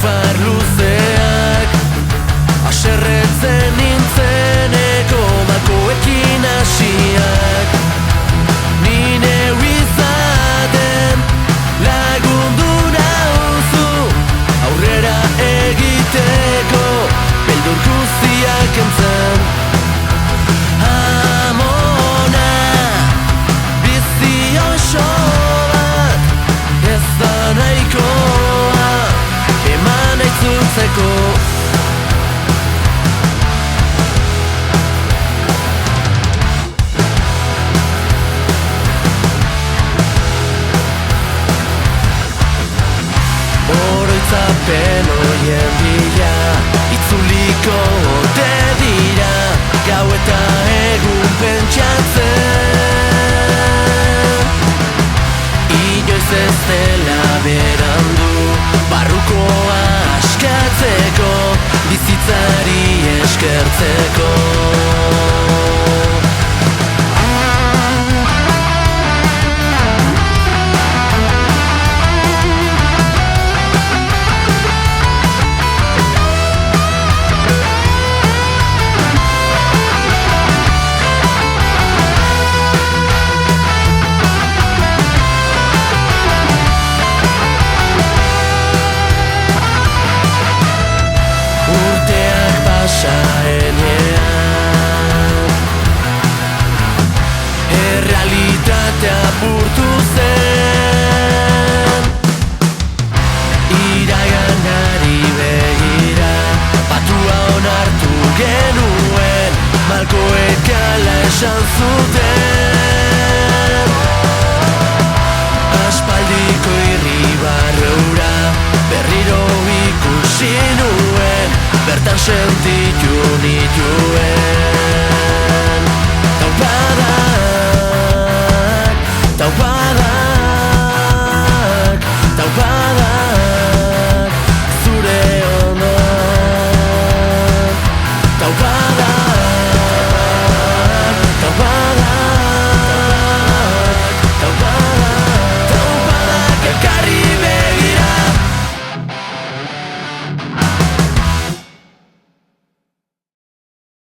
Ipar luzeak aserretzen nintzeneko makoekin hasiak ni neu izaten lagundu nauzu aurrera egiteko beldur guztiak entzen amona bizi oso bat ez da nahikoa eman aitzultzeko oroitzapen horien bila itzuliko ote dira gau eta egun pentsatzen inoiz ez dela berandu barrukoa askatzeko bizitzari eskertzeko errealitatea apurtu zen iraganari begira patua onartu genuen malkoek ala esan zuten aspaldiko irribarreura berriro ikusi nuen bertan sentitu nituen taupadak zure onak taupadak